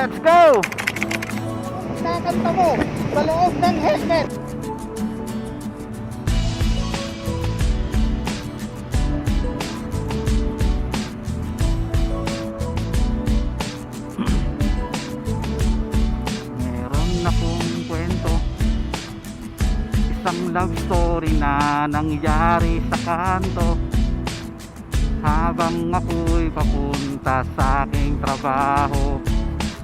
Let's go! Kakanta mo sa loob ng helmet. Meron akong kwento, isang love story na nangyari sa kanto. Habang ako'y papunta sa aking trabaho,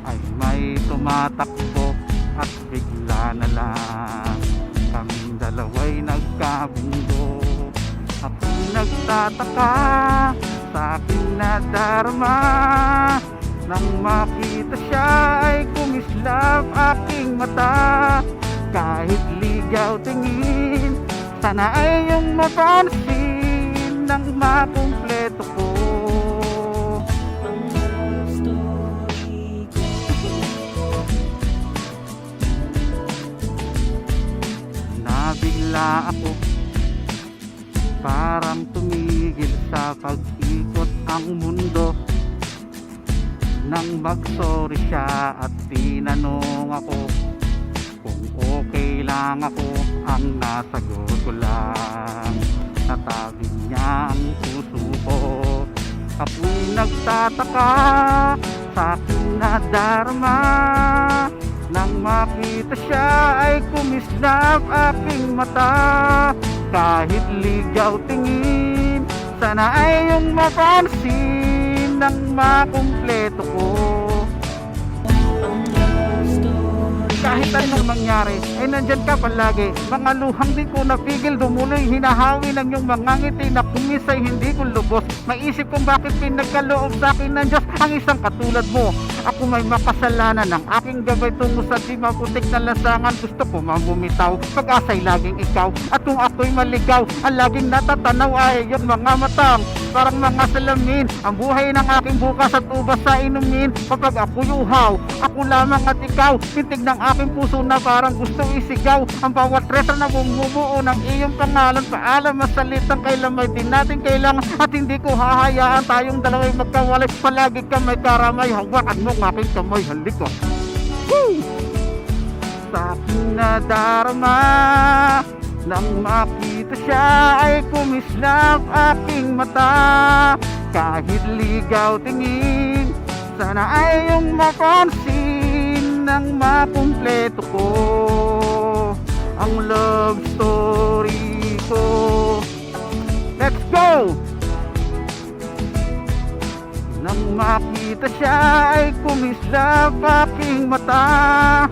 ay may tumatakbo at bigla na lang kaming dalawa'y nagkabindo. Ako'y nagtataka sa aking nadarama, nang makita siya ay kumislap aking mata. Kahit ligaw tingin, sana ay iyong mapansin nang makumpleto ko. Nabigla ako, parang tumigil sa pag-ikot ang mundo. Nang mag-sorry siya at tinanong ako kung okay lang ako, ang nasagot ko lang, natabi niya ang puso ko. Ako'y nagtataka sa aking nadarama, nang makita siya ay kumislap aking mata. Kahit ligaw tingin, sana ay iyong mapansin nang makumpleto ko. Kahit anong mangyari, ay nandyan ka palagi. Mga luhang di ko napigil dumuloy, hinahawi ng iyong mga ngiti na kumisay hindi ko lubos. Maisip kong bakit pinagkaloob sa akin ng Diyos ang isang katulad mo. Ako may makasalanan ng aking gabay tungo sa di maputik na lasangan. Gusto ko mamumitaw, pag-asa'y laging ikaw. At kung ako'y maligaw, ang laging natatanaw ay yung mga matang parang mga salamin. Ang buhay ng aking bukas at ubas sa inumin. Kapag ako'y uhaw, ako lamang at ikaw. Pintig ng aking puso na parang gusto isigaw. Ang bawat letra na bumubuo ng iyong pangalan. Paalam at salitang kailan may din natin kailangan. At hindi ko hahayaan tayong dalawa'y magkawalay. Palagi ka may karamay, hawakan mo ang aking kamay, halika. Woo! Sa aking nadarama, nang makita siya ay kumislap aking mata. Kahit ligaw tingin, sana ay iyong mapansin nang makumpleto ko ang love story ko. Let's go! Nang makita siya ay kumislap aking mata.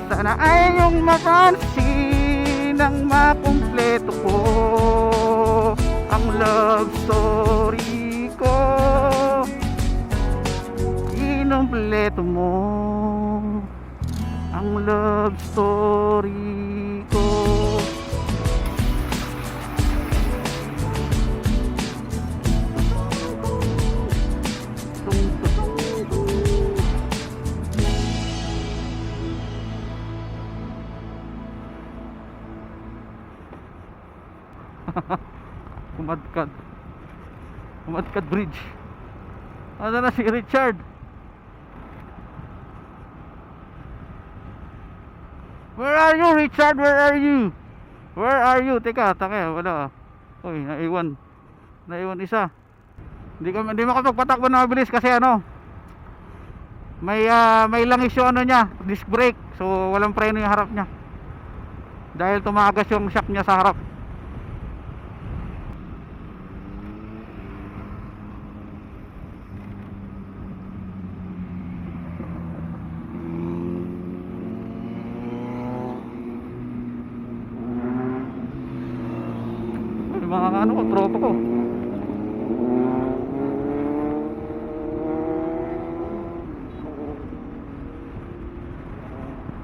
Sana ay iyong mapansin nang makumpleto ko ang love story ko. Kinumpleto mo ang love story ko. Kumadkad bridge. Ano na si Richard? Where are you, Richard? Where are you? Where are you? Teka, wala. Uy, naiwan isa. Hindi makapagpatakbo na mabilis kasi ano, may langis yung ano niya, disc brake. So walang preno yung harap niya. Dahil tumagas yung shock niya sa harap. Mga ano ko, tropa ko.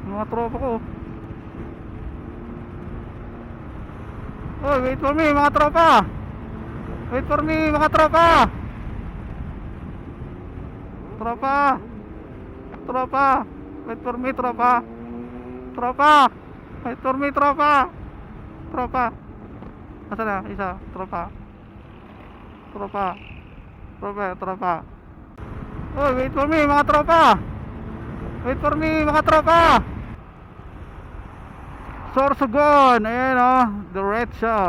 Mga tropa ko. Oh, wait for me mga tropa. Wait for me mga tropa. Tropa. Wait for me tropa. Wait for me tropa. Asa na? Isa, tropa. Oh, wait for me mga tropa. Wait for me mga tropa. Sorsogon, ayan oh, diretso.